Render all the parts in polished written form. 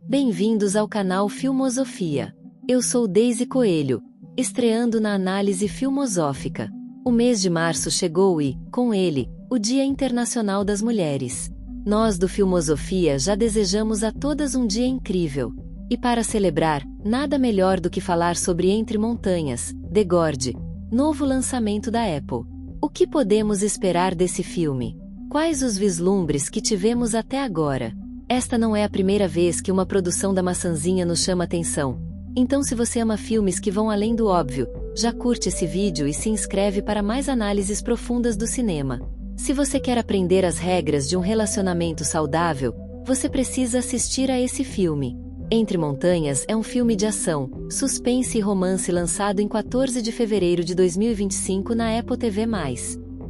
Bem-vindos ao canal Filmosofia. Eu sou Deise Coelho, estreando na análise filmosófica. O mês de março chegou e, com ele, o Dia Internacional das Mulheres. Nós do Filmosofia já desejamos a todas um dia incrível. E para celebrar, nada melhor do que falar sobre Entre Montanhas, The Gorge, novo lançamento da Apple. O que podemos esperar desse filme? Quais os vislumbres que tivemos até agora? Esta não é a primeira vez que uma produção da maçãzinha nos chama atenção. Então, se você ama filmes que vão além do óbvio, já curte esse vídeo e se inscreve para mais análises profundas do cinema. Se você quer aprender as regras de um relacionamento saudável, você precisa assistir a esse filme. Entre Montanhas é um filme de ação, suspense e romance lançado em 14 de fevereiro de 2025 na Apple TV+.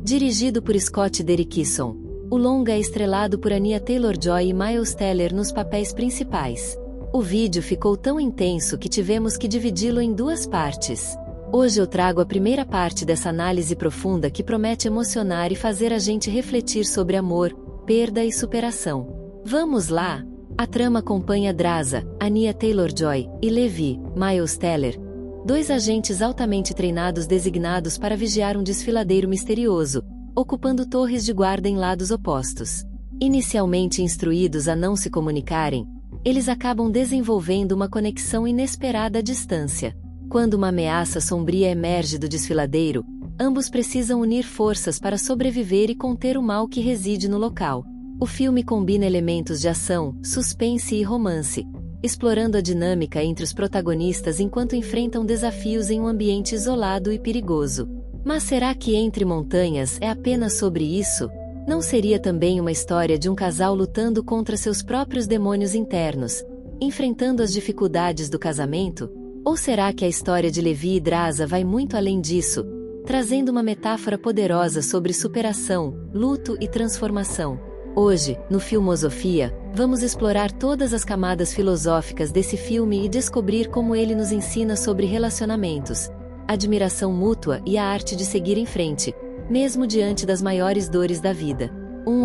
Dirigido por Scott Derrickson. O longa é estrelado por Anya Taylor-Joy e Miles Teller nos papéis principais. O vídeo ficou tão intenso que tivemos que dividi-lo em duas partes. Hoje eu trago a primeira parte dessa análise profunda que promete emocionar e fazer a gente refletir sobre amor, perda e superação. Vamos lá? A trama acompanha Draza, Anya Taylor-Joy, e Levi, Miles Teller, dois agentes altamente treinados designados para vigiar um desfiladeiro misterioso, ocupando torres de guarda em lados opostos. Inicialmente instruídos a não se comunicarem, eles acabam desenvolvendo uma conexão inesperada à distância. Quando uma ameaça sombria emerge do desfiladeiro, ambos precisam unir forças para sobreviver e conter o mal que reside no local. O filme combina elementos de ação, suspense e romance, explorando a dinâmica entre os protagonistas enquanto enfrentam desafios em um ambiente isolado e perigoso. Mas será que Entre Montanhas é apenas sobre isso? Não seria também uma história de um casal lutando contra seus próprios demônios internos, enfrentando as dificuldades do casamento? Ou será que a história de Levi e Draza vai muito além disso, trazendo uma metáfora poderosa sobre superação, luto e transformação? Hoje, no Filmosofia, vamos explorar todas as camadas filosóficas desse filme e descobrir como ele nos ensina sobre relacionamentos, admiração mútua e a arte de seguir em frente, mesmo diante das maiores dores da vida.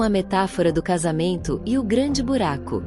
A metáfora do casamento e o grande buraco.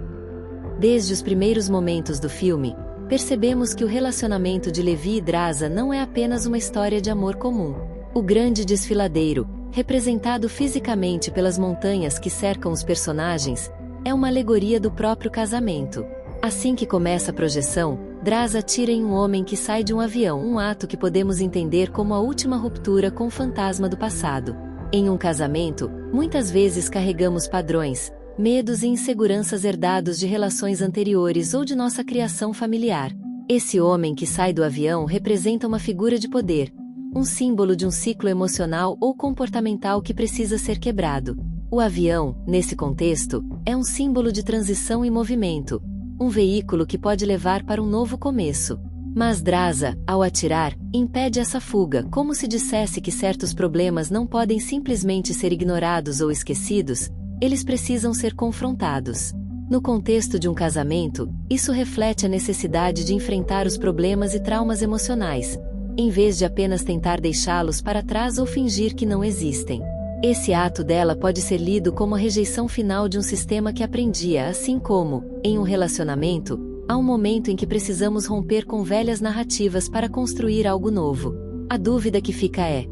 Desde os primeiros momentos do filme, percebemos que o relacionamento de Levi e Draza não é apenas uma história de amor comum. O grande desfiladeiro, representado fisicamente pelas montanhas que cercam os personagens, é uma alegoria do próprio casamento. Assim que começa a projeção, Draza atira em um homem que sai de um avião, um ato que podemos entender como a última ruptura com o fantasma do passado. Em um casamento, muitas vezes carregamos padrões, medos e inseguranças herdados de relações anteriores ou de nossa criação familiar. Esse homem que sai do avião representa uma figura de poder, um símbolo de um ciclo emocional ou comportamental que precisa ser quebrado. O avião, nesse contexto, é um símbolo de transição e movimento, um veículo que pode levar para um novo começo. Mas Draza, ao atirar, impede essa fuga, como se dissesse que certos problemas não podem simplesmente ser ignorados ou esquecidos, eles precisam ser confrontados. No contexto de um casamento, isso reflete a necessidade de enfrentar os problemas e traumas emocionais, em vez de apenas tentar deixá-los para trás ou fingir que não existem. Esse ato dela pode ser lido como a rejeição final de um sistema que aprendia, assim como, em um relacionamento, há um momento em que precisamos romper com velhas narrativas para construir algo novo. A dúvida que fica é: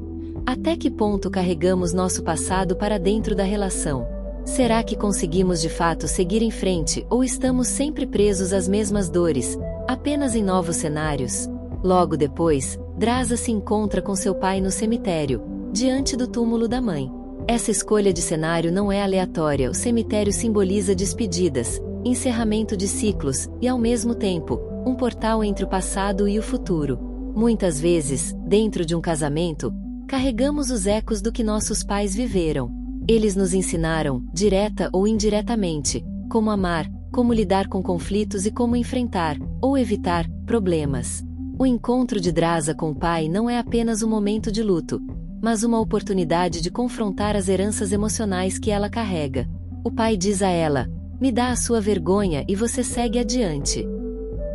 até que ponto carregamos nosso passado para dentro da relação? Será que conseguimos de fato seguir em frente ou estamos sempre presos às mesmas dores, apenas em novos cenários? Logo depois, Draza se encontra com seu pai no cemitério, diante do túmulo da mãe. Essa escolha de cenário não é aleatória. O cemitério simboliza despedidas, encerramento de ciclos e, ao mesmo tempo, um portal entre o passado e o futuro. Muitas vezes, dentro de um casamento, carregamos os ecos do que nossos pais viveram. Eles nos ensinaram, direta ou indiretamente, como amar, como lidar com conflitos e como enfrentar, ou evitar, problemas. O encontro de Draza com o pai não é apenas um momento de luto, mas uma oportunidade de confrontar as heranças emocionais que ela carrega. O pai diz a ela: "Me dá a sua vergonha e você segue adiante."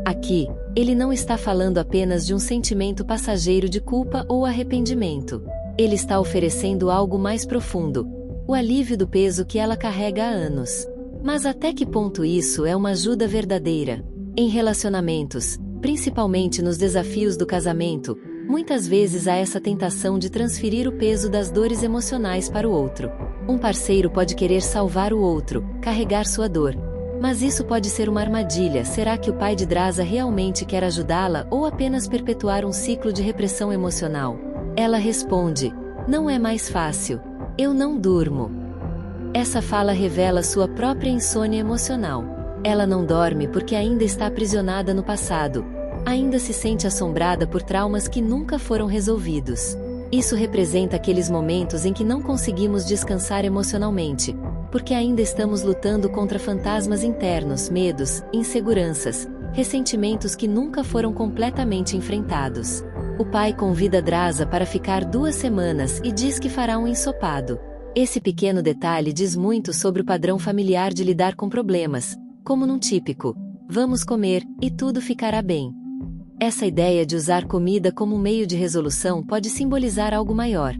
Aqui, ele não está falando apenas de um sentimento passageiro de culpa ou arrependimento. Ele está oferecendo algo mais profundo, o alívio do peso que ela carrega há anos. Mas até que ponto isso é uma ajuda verdadeira? Em relacionamentos, principalmente nos desafios do casamento, muitas vezes há essa tentação de transferir o peso das dores emocionais para o outro. Um parceiro pode querer salvar o outro, carregar sua dor. Mas isso pode ser uma armadilha. Será que o pai de Draza realmente quer ajudá-la ou apenas perpetuar um ciclo de repressão emocional? Ela responde: não é mais fácil. Eu não durmo. Essa fala revela sua própria insônia emocional. Ela não dorme porque ainda está aprisionada no passado. Ainda se sente assombrada por traumas que nunca foram resolvidos. Isso representa aqueles momentos em que não conseguimos descansar emocionalmente, porque ainda estamos lutando contra fantasmas internos, medos, inseguranças, ressentimentos que nunca foram completamente enfrentados. O pai convida Draza para ficar 2 semanas e diz que fará um ensopado. Esse pequeno detalhe diz muito sobre o padrão familiar de lidar com problemas, como num típico "vamos comer, e tudo ficará bem". Essa ideia de usar comida como meio de resolução pode simbolizar algo maior.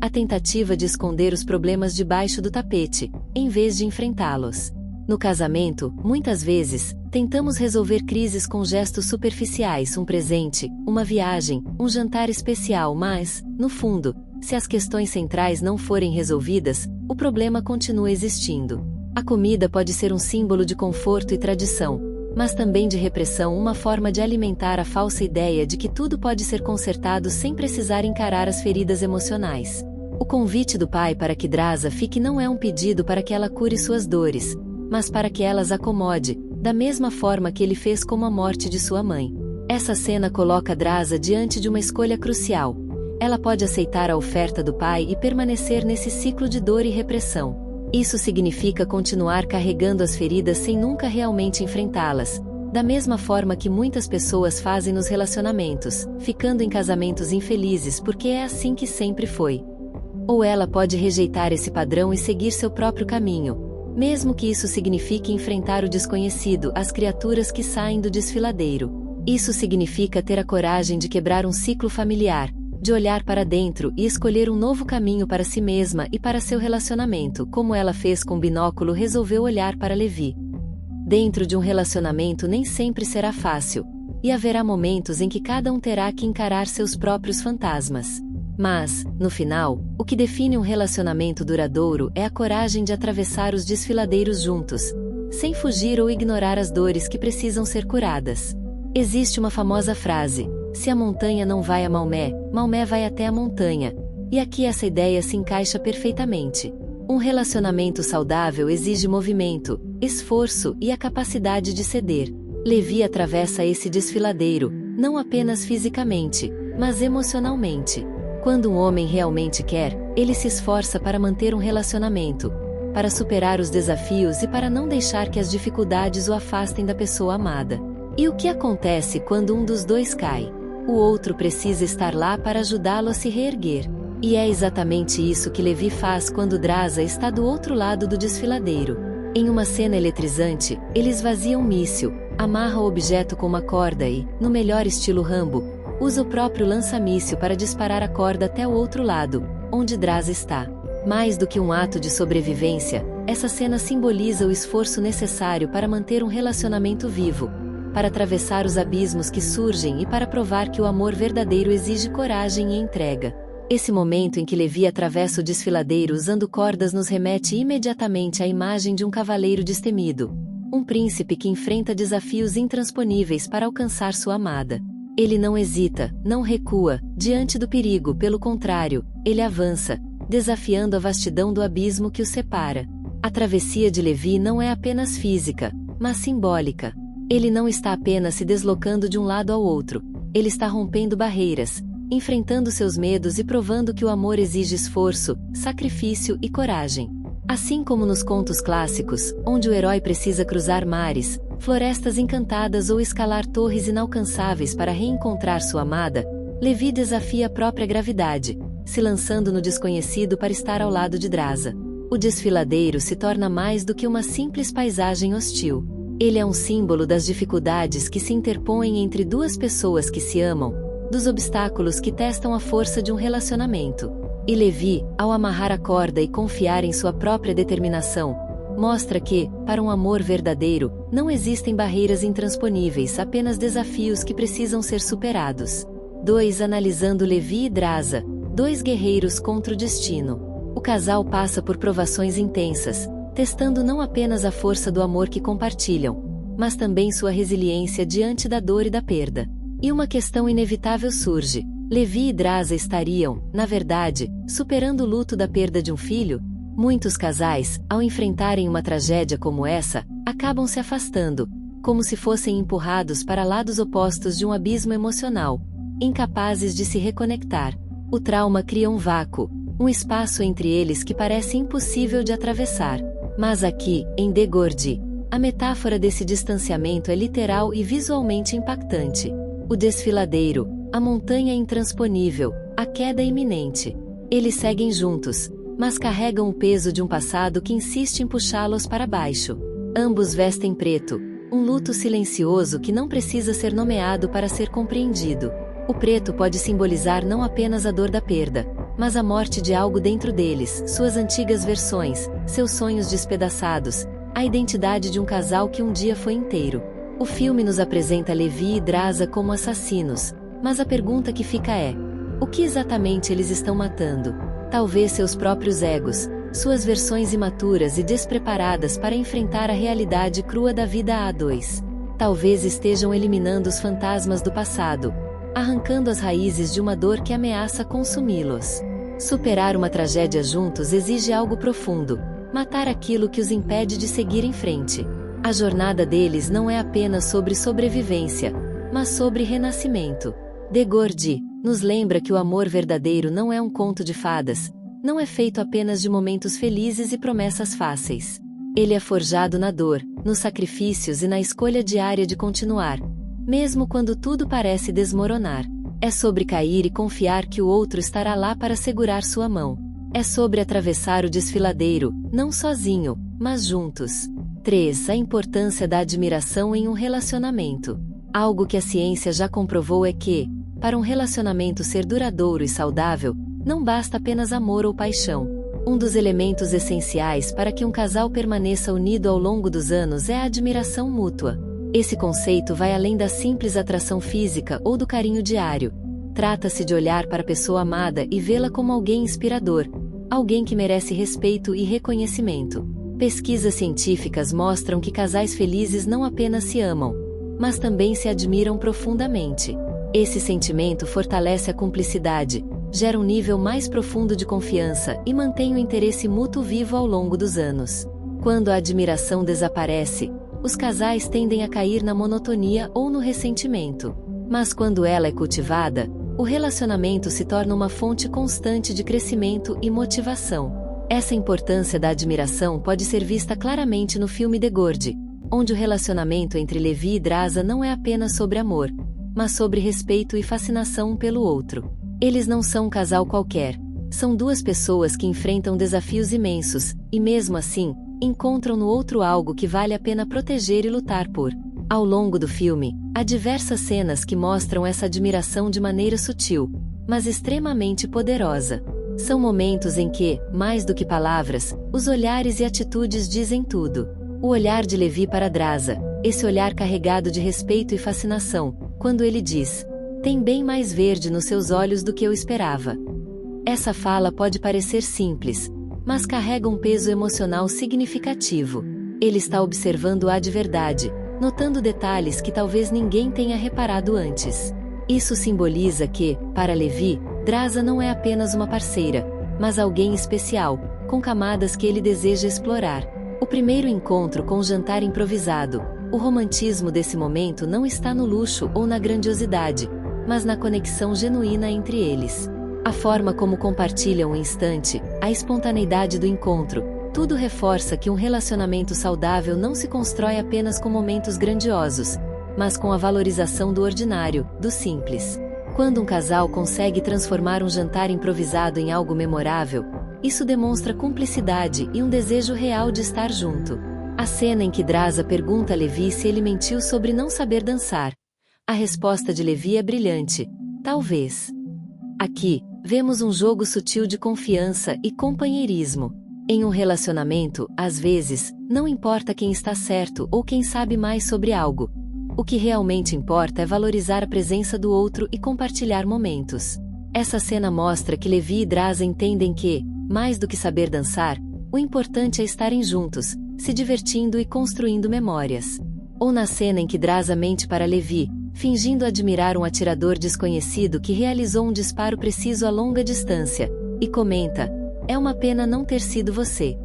A tentativa de esconder os problemas debaixo do tapete, em vez de enfrentá-los. No casamento, muitas vezes, tentamos resolver crises com gestos superficiais, um presente, uma viagem, um jantar especial, mas, no fundo, se as questões centrais não forem resolvidas, o problema continua existindo. A comida pode ser um símbolo de conforto e tradição, mas também de repressão, uma forma de alimentar a falsa ideia de que tudo pode ser consertado sem precisar encarar as feridas emocionais. O convite do pai para que Draza fique não é um pedido para que ela cure suas dores, mas para que ela as acomode, da mesma forma que ele fez com a morte de sua mãe. Essa cena coloca Draza diante de uma escolha crucial. Ela pode aceitar a oferta do pai e permanecer nesse ciclo de dor e repressão. Isso significa continuar carregando as feridas sem nunca realmente enfrentá-las, da mesma forma que muitas pessoas fazem nos relacionamentos, ficando em casamentos infelizes porque é assim que sempre foi. Ou ela pode rejeitar esse padrão e seguir seu próprio caminho, mesmo que isso signifique enfrentar o desconhecido, as criaturas que saem do desfiladeiro. Isso significa ter a coragem de quebrar um ciclo familiar, de olhar para dentro e escolher um novo caminho para si mesma e para seu relacionamento, como ela fez com o binóculo. Resolveu olhar para Levi. Dentro de um relacionamento nem sempre será fácil, e haverá momentos em que cada um terá que encarar seus próprios fantasmas. Mas, no final, o que define um relacionamento duradouro é a coragem de atravessar os desfiladeiros juntos, sem fugir ou ignorar as dores que precisam ser curadas. Existe uma famosa frase: se a montanha não vai a Maomé, Maomé vai até a montanha. E aqui essa ideia se encaixa perfeitamente. Um relacionamento saudável exige movimento, esforço e a capacidade de ceder. Levi atravessa esse desfiladeiro, não apenas fisicamente, mas emocionalmente. Quando um homem realmente quer, ele se esforça para manter um relacionamento, para superar os desafios e para não deixar que as dificuldades o afastem da pessoa amada. E o que acontece quando um dos dois cai? O outro precisa estar lá para ajudá-lo a se reerguer. E é exatamente isso que Levi faz quando Draza está do outro lado do desfiladeiro. Em uma cena eletrizante, ele esvazia um míssil, amarra o objeto com uma corda e, no melhor estilo Rambo, usa o próprio lança-míssil para disparar a corda até o outro lado, onde Draza está. Mais do que um ato de sobrevivência, essa cena simboliza o esforço necessário para manter um relacionamento vivo, para atravessar os abismos que surgem e para provar que o amor verdadeiro exige coragem e entrega. Esse momento em que Levi atravessa o desfiladeiro usando cordas nos remete imediatamente à imagem de um cavaleiro destemido, um príncipe que enfrenta desafios intransponíveis para alcançar sua amada. Ele não hesita, não recua, diante do perigo, pelo contrário, ele avança, desafiando a vastidão do abismo que o separa. A travessia de Levi não é apenas física, mas simbólica. Ele não está apenas se deslocando de um lado ao outro, ele está rompendo barreiras, enfrentando seus medos e provando que o amor exige esforço, sacrifício e coragem. Assim como nos contos clássicos, onde o herói precisa cruzar mares, florestas encantadas ou escalar torres inalcançáveis para reencontrar sua amada, Levi desafia a própria gravidade, se lançando no desconhecido para estar ao lado de Draza. O desfiladeiro se torna mais do que uma simples paisagem hostil. Ele é um símbolo das dificuldades que se interpõem entre duas pessoas que se amam, dos obstáculos que testam a força de um relacionamento. E Levi, ao amarrar a corda e confiar em sua própria determinação, mostra que, para um amor verdadeiro, não existem barreiras intransponíveis, apenas desafios que precisam ser superados. 2. Analisando Levi e Draza, dois guerreiros contra o destino. O casal passa por provações intensas, testando não apenas a força do amor que compartilham, mas também sua resiliência diante da dor e da perda. E uma questão inevitável surge: Levi e Draza estariam, na verdade, superando o luto da perda de um filho? Muitos casais, ao enfrentarem uma tragédia como essa, acabam se afastando, como se fossem empurrados para lados opostos de um abismo emocional, incapazes de se reconectar. O trauma cria um vácuo, um espaço entre eles que parece impossível de atravessar. Mas aqui, em The Gordy, a metáfora desse distanciamento é literal e visualmente impactante. O desfiladeiro, a montanha intransponível, a queda iminente. Eles seguem juntos, mas carregam o peso de um passado que insiste em puxá-los para baixo. Ambos vestem preto, um luto silencioso que não precisa ser nomeado para ser compreendido. O preto pode simbolizar não apenas a dor da perda, mas a morte de algo dentro deles, suas antigas versões, seus sonhos despedaçados, a identidade de um casal que um dia foi inteiro. O filme nos apresenta Levi e Draza como assassinos, mas a pergunta que fica é: o que exatamente eles estão matando? Talvez seus próprios egos, suas versões imaturas e despreparadas para enfrentar a realidade crua da vida a dois. Talvez estejam eliminando os fantasmas do passado, arrancando as raízes de uma dor que ameaça consumi-los. Superar uma tragédia juntos exige algo profundo: matar aquilo que os impede de seguir em frente. A jornada deles não é apenas sobre sobrevivência, mas sobre renascimento. The Gordy nos lembra que o amor verdadeiro não é um conto de fadas, não é feito apenas de momentos felizes e promessas fáceis. Ele é forjado na dor, nos sacrifícios e na escolha diária de continuar, mesmo quando tudo parece desmoronar. É sobre cair e confiar que o outro estará lá para segurar sua mão. É sobre atravessar o desfiladeiro, não sozinho, mas juntos. 3. A importância da admiração em um relacionamento. Algo que a ciência já comprovou é que, para um relacionamento ser duradouro e saudável, não basta apenas amor ou paixão. Um dos elementos essenciais para que um casal permaneça unido ao longo dos anos é a admiração mútua. Esse conceito vai além da simples atração física ou do carinho diário. Trata-se de olhar para a pessoa amada e vê-la como alguém inspirador, alguém que merece respeito e reconhecimento. Pesquisas científicas mostram que casais felizes não apenas se amam, mas também se admiram profundamente. Esse sentimento fortalece a cumplicidade, gera um nível mais profundo de confiança e mantém o interesse mútuo vivo ao longo dos anos. Quando a admiração desaparece, os casais tendem a cair na monotonia ou no ressentimento. Mas quando ela é cultivada, o relacionamento se torna uma fonte constante de crescimento e motivação. Essa importância da admiração pode ser vista claramente no filme The Gordy, onde o relacionamento entre Levi e Draza não é apenas sobre amor, mas sobre respeito e fascinação um pelo outro. Eles não são um casal qualquer, são duas pessoas que enfrentam desafios imensos, e mesmo assim, encontram no outro algo que vale a pena proteger e lutar por. Ao longo do filme, há diversas cenas que mostram essa admiração de maneira sutil, mas extremamente poderosa. São momentos em que, mais do que palavras, os olhares e atitudes dizem tudo. O olhar de Levi para Draza, esse olhar carregado de respeito e fascinação, quando ele diz: "Tem bem mais verde nos seus olhos do que eu esperava." Essa fala pode parecer simples, mas carrega um peso emocional significativo. Ele está observando-a de verdade, notando detalhes que talvez ninguém tenha reparado antes. Isso simboliza que, para Levi, Draza não é apenas uma parceira, mas alguém especial, com camadas que ele deseja explorar. O primeiro encontro com o jantar improvisado. O romantismo desse momento não está no luxo ou na grandiosidade, mas na conexão genuína entre eles. A forma como compartilham o instante, a espontaneidade do encontro, tudo reforça que um relacionamento saudável não se constrói apenas com momentos grandiosos, mas com a valorização do ordinário, do simples. Quando um casal consegue transformar um jantar improvisado em algo memorável, isso demonstra cumplicidade e um desejo real de estar junto. A cena em que Draza pergunta a Levi se ele mentiu sobre não saber dançar. A resposta de Levi é brilhante: "Talvez." Aqui, vemos um jogo sutil de confiança e companheirismo. Em um relacionamento, às vezes, não importa quem está certo ou quem sabe mais sobre algo. O que realmente importa é valorizar a presença do outro e compartilhar momentos. Essa cena mostra que Levi e Draza entendem que, mais do que saber dançar, o importante é estarem juntos, se divertindo e construindo memórias. Ou na cena em que Draza mente para Levi, fingindo admirar um atirador desconhecido que realizou um disparo preciso a longa distância, e comenta: "É uma pena não ter sido você."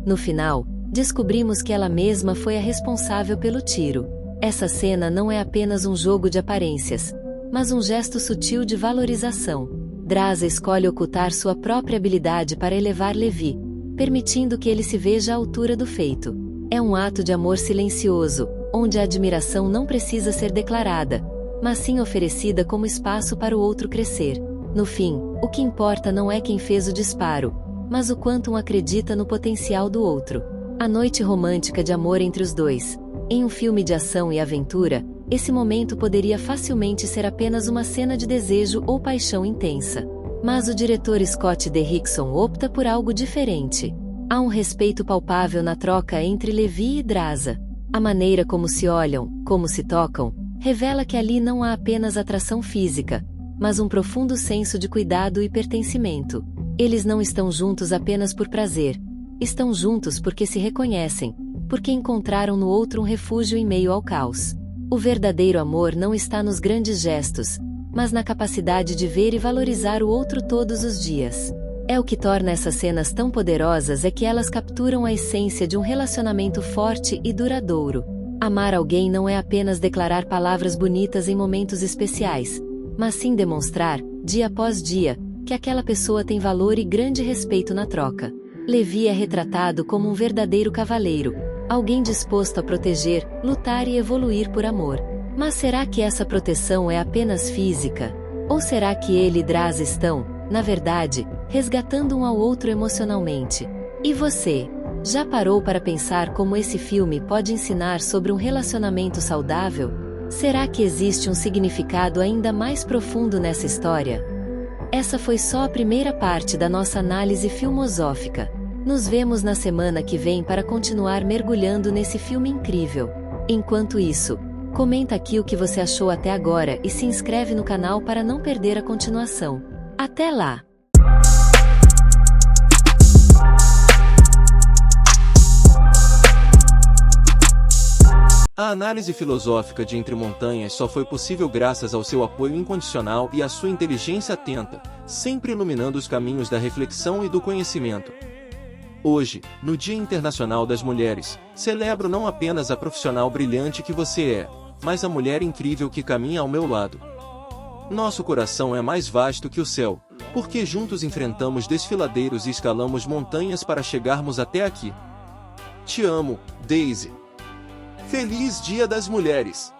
No final, descobrimos que ela mesma foi a responsável pelo tiro. Essa cena não é apenas um jogo de aparências, mas um gesto sutil de valorização. Draza escolhe ocultar sua própria habilidade para elevar Levi, permitindo que ele se veja à altura do feito. É um ato de amor silencioso, onde a admiração não precisa ser declarada, mas sim oferecida como espaço para o outro crescer. No fim, o que importa não é quem fez o disparo, mas o quanto um acredita no potencial do outro. A noite romântica de amor entre os dois. Em um filme de ação e aventura, esse momento poderia facilmente ser apenas uma cena de desejo ou paixão intensa. Mas o diretor Scott Derrickson opta por algo diferente. Há um respeito palpável na troca entre Levi e Draza. A maneira como se olham, como se tocam, revela que ali não há apenas atração física, mas um profundo senso de cuidado e pertencimento. Eles não estão juntos apenas por prazer. Estão juntos porque se reconhecem, porque encontraram no outro um refúgio em meio ao caos. O verdadeiro amor não está nos grandes gestos, mas na capacidade de ver e valorizar o outro todos os dias. É o que torna essas cenas tão poderosas é que elas capturam a essência de um relacionamento forte e duradouro. Amar alguém não é apenas declarar palavras bonitas em momentos especiais, mas sim demonstrar, dia após dia, que aquela pessoa tem valor e grande respeito na troca. Levi é retratado como um verdadeiro cavaleiro, alguém disposto a proteger, lutar e evoluir por amor. Mas será que essa proteção é apenas física? Ou será que ele e Draza estão, na verdade, resgatando um ao outro emocionalmente? E você? Já parou para pensar como esse filme pode ensinar sobre um relacionamento saudável? Será que existe um significado ainda mais profundo nessa história? Essa foi só a primeira parte da nossa análise filmosófica. Nos vemos na semana que vem para continuar mergulhando nesse filme incrível. Enquanto isso, comenta aqui o que você achou até agora e se inscreve no canal para não perder a continuação. Até lá! A análise filosófica de Entre Montanhas só foi possível graças ao seu apoio incondicional e à sua inteligência atenta, sempre iluminando os caminhos da reflexão e do conhecimento. Hoje, no Dia Internacional das Mulheres, celebro não apenas a profissional brilhante que você é, mas a mulher incrível que caminha ao meu lado. Nosso coração é mais vasto que o céu, porque juntos enfrentamos desfiladeiros e escalamos montanhas para chegarmos até aqui. Te amo, Daisy. Feliz Dia das Mulheres!